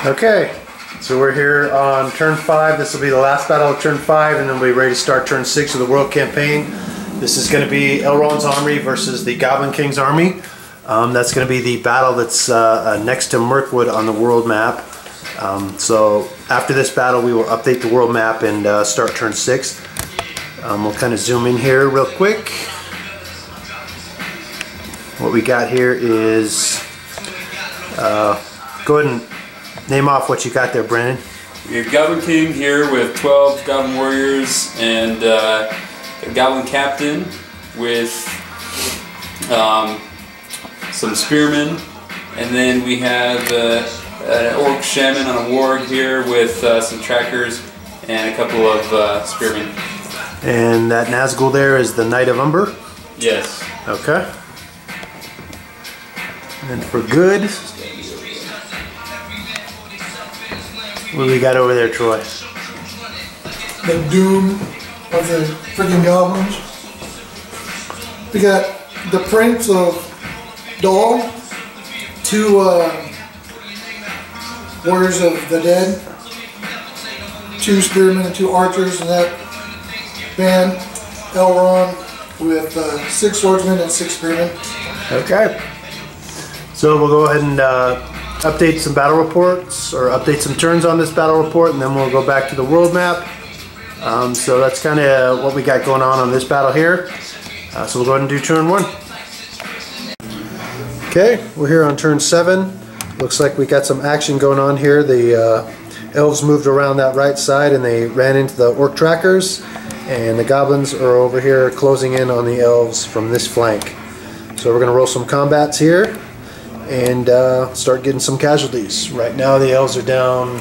Okay, so we're here on turn 5. This will be the last battle of turn 5, and then we'll be ready to start turn 6 of the World Campaign. This is going to be Elrond's army versus the Goblin King's army. That's going to be the battle that's next to Mirkwood on the world map. So after this battle, we will update the world map and start turn 6. We'll kind of zoom in here real quick. What we got here is, go ahead and name off what you got there, Brandon. We have Goblin King here with 12 Goblin Warriors and a Goblin Captain with some Spearmen. And then we have an Orc Shaman on a warg here with some Trackers and a couple of Spearmen. And that Nazgul there is the Knight of Umber? Yes. Okay. And for good, what do we got over there, Troy? The doom of the freaking goblins. We got the Prince of Dol, 2 Warriors of the Dead, 2 Spearmen and 2 Archers in that band. Elrond with 6 Swordsmen and 6 Spearmen. Okay. So we'll go ahead and update some battle reports, or update some turns on this battle report, and then we'll go back to the world map. So that's kind of what we got going on this battle here. So we'll go ahead and do turn 1. Okay, we're here on turn 7. Looks like we got some action going on here. The Elves moved around that right side and they ran into the Orc Trackers, and the Goblins are over here closing in on the Elves from this flank. So we're going to roll some combats here and start getting some casualties. Right now the Elves are down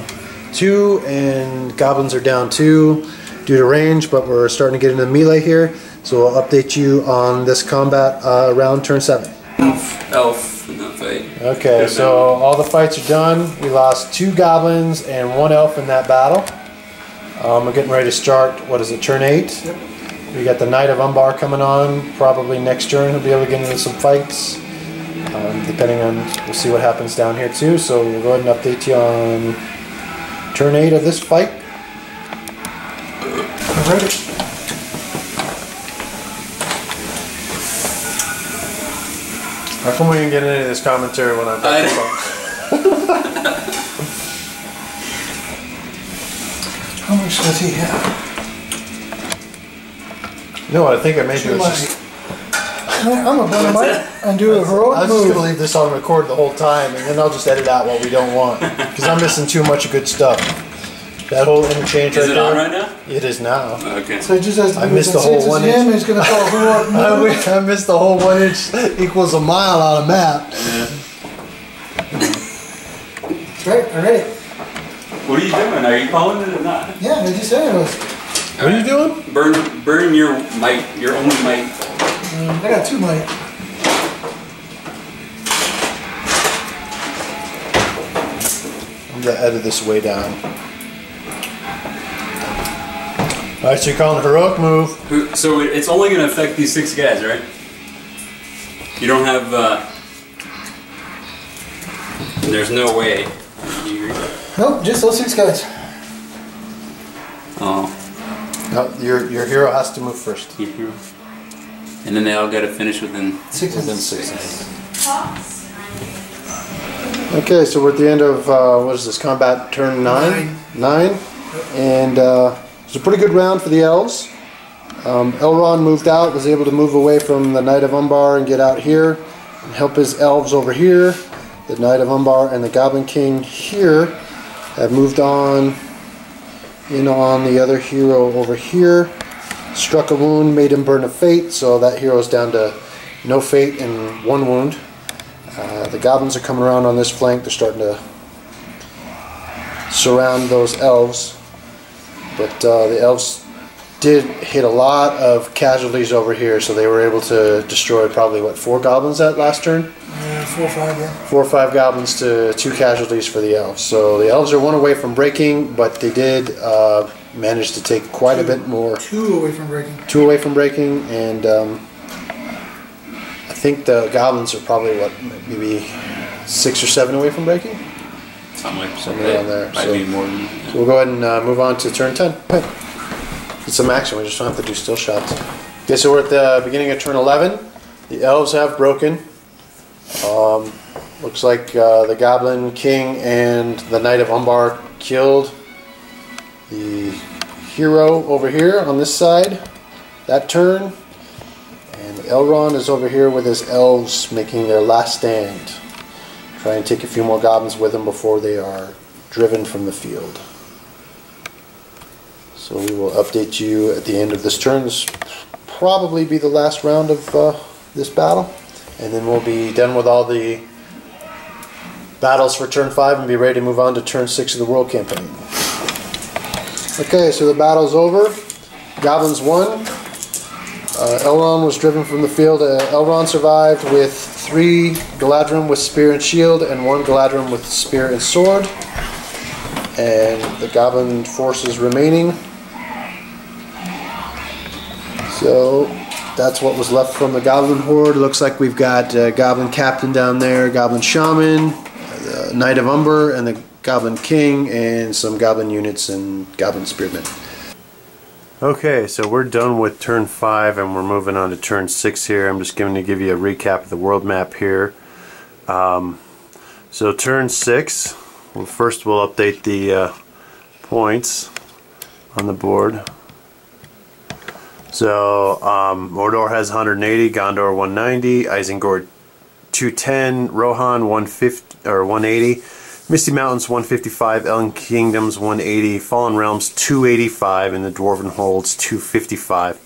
2 and Goblins are down 2 due to range, but we're starting to get into the melee here. So I'll update you on this combat around turn 7. Elf in that fight. Okay, so all the fights are done. We lost 2 Goblins and 1 Elf in that battle. We're getting ready to start, what is it, turn 8? Yep. We got the Knight of Umbar coming on, probably next turn. He'll be able to get into some fights. Depending on, we'll see what happens down here too. So we'll go ahead and update you on turn 8 of this fight. Alright. How come we didn't get any of this commentary when I'm back? How much does he have? No, I think I made you. I'm a dynamite and do a heroic I was move. just gonna leave this on record the whole time, and then I'll just edit out what we don't want, because I'm missing too much good stuff. That whole interchange Is right it there. on right now? It is now. Okay. So he just has to I missed the whole 1 inch. He's going to call heroic move. I missed the whole 1 inch equals a mile on a map. Yeah. Right, alright. What are you doing? Are you calling it or not? Yeah, I just said it was. What are you doing? Burn your might, your only might. I got 2 might. I'm gonna edit this way down. Alright, so you're calling a heroic move. So it's only going to affect these 6 guys, right? You don't have, there's no way. Nope, just those 6 guys. Oh. No, your hero has to move first. And then they all got to finish within 6 Within 6. Okay, so we're at the end of, what is this, combat turn 9? 9. And it's a pretty good round for the Elves. Elrond moved out, was able to move away from the Knight of Umbar and get out here and help his Elves over here. The Knight of Umbar and the Goblin King here have moved on in on the other hero over here. Struck a wound, made him burn a fate, so that hero's down to no fate and 1 wound. The Goblins are coming around on this flank. They're starting to surround those Elves. But the Elves did hit a lot of casualties over here, so they were able to destroy probably, what, 4 Goblins that last turn? Yeah, 4 or 5, yeah. 4 or 5 Goblins to 2 casualties for the Elves. So the Elves are 1 away from breaking, but they did manage to take quite a bit more. 2 away from breaking. 2 away from breaking, and I think the Goblins are probably, what, maybe 6 or 7 away from breaking? something like Somewhere that. around there. Might So- be more than So we'll go ahead and move on to turn 10. Get some action, we just don't have to do still shots. Okay, so we're at the beginning of turn 11. The elves have broken. Looks like the Goblin King and the Knight of Umbar killed the hero over here on this side that turn. And Elrond is over here with his elves making their last stand. Try and take a few more goblins with them before they are driven from the field. So we will update you at the end of this turn. This will probably be the last round of this battle. And then we'll be done with all the battles for turn 5 and be ready to move on to turn 6 of the World Campaign. Okay, so the battle's over. Goblins won. Elrond was driven from the field. Elrond survived with 3 Galadrim with spear and shield and 1 Galadrim with spear and sword. And the Goblin forces remaining. So that's what was left from the Goblin Horde. Looks like we've got Goblin Captain down there, Goblin Shaman, the Knight of Umber, and the Goblin King, and some Goblin units and Goblin Spearmen. Okay, so we're done with turn 5 and we're moving on to turn 6 here. I'm just going to give you a recap of the world map here. So turn 6, well, first we'll update the points on the board. So Mordor has 180, Gondor 190, Isengard 210, Rohan 150 or 180, Misty Mountains 155, Elven Kingdoms 180, Fallen Realms 285, and the Dwarven Holds 255.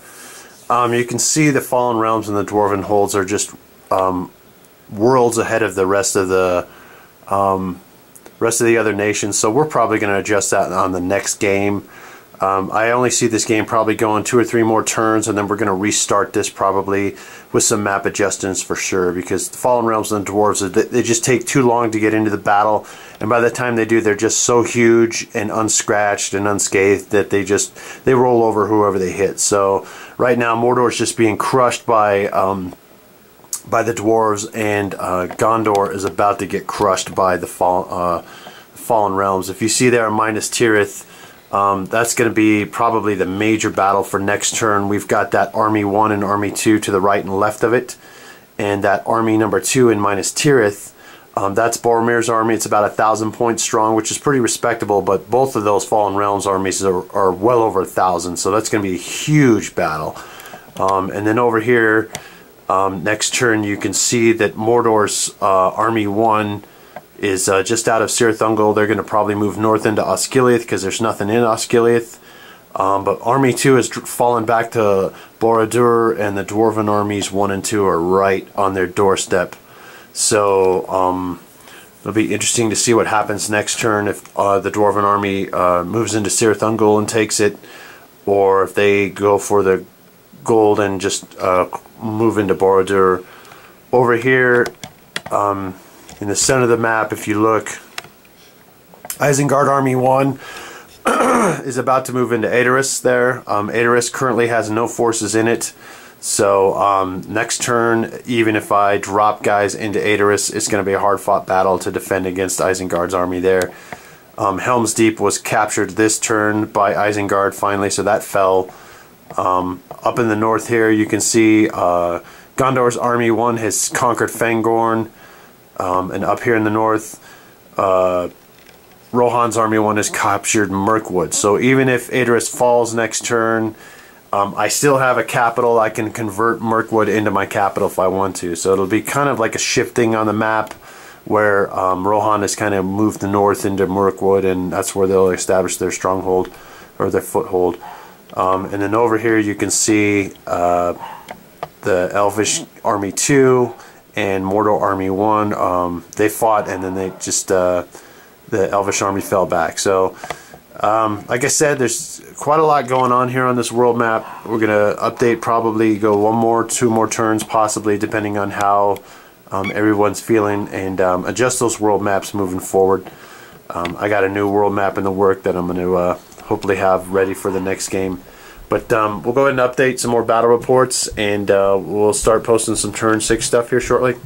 You can see the Fallen Realms and the Dwarven Holds are just worlds ahead of the rest of the other nations. So we're probably going to adjust that on the next game. I only see this game probably going 2 or 3 more turns, and then we're going to restart this probably with some map adjustments for sure, because the Fallen Realms and the Dwarves, they just take too long to get into the battle, and by the time they do, they're just so huge and unscratched and unscathed that they roll over whoever they hit. So right now Mordor is just being crushed by the Dwarves, and Gondor is about to get crushed by the Fallen Realms. If you see there, Minas Tirith, that's going to be probably the major battle for next turn. We've got that Army 1 and Army 2 to the right and left of it, and that Army number 2 in Minas Tirith, that's Boromir's army. It's about 1,000 points strong, which is pretty respectable, but both of those Fallen Realms armies are well over 1,000, so that's going to be a huge battle. And then over here, next turn, you can see that Mordor's Army 1 is just out of Cirith Ungol. They're going to probably move north into Osgiliath because there's nothing in Osgiliath. But Army 2 has fallen back to Borodur, and the Dwarven armies 1 and 2 are right on their doorstep. So it'll be interesting to see what happens next turn if the Dwarven army moves into Cirith Ungol and takes it, or if they go for the gold and just move into Borodur. Over here, in the center of the map, if you look, Isengard Army 1 is about to move into Aedoras there. Aedoras currently has no forces in it, so next turn, even if I drop guys into Aedoras, it's going to be a hard-fought battle to defend against Isengard's army there. Helm's Deep was captured this turn by Isengard finally, so that fell. Up in the north here, you can see Gondor's Army 1 has conquered Fangorn. And up here in the north, Rohan's Army 1 has captured Mirkwood. So even if Aedoras falls next turn, I still have a capital. I can convert Mirkwood into my capital if I want to. So it'll be kind of like a shifting on the map where Rohan has kind of moved north into Mirkwood, and that's where they'll establish their stronghold or their foothold. And then over here you can see the Elvish Army 2 and Mordor Army 1, they fought, and then they just the Elvish army fell back. So like I said, there's quite a lot going on here on this world map. We're gonna update, probably go 1 more, 2 more turns possibly, depending on how everyone's feeling, and adjust those world maps moving forward. I got a new world map in the work that I'm going to hopefully have ready for the next game. But we'll go ahead and update some more battle reports, and we'll start posting some turn 6 stuff here shortly.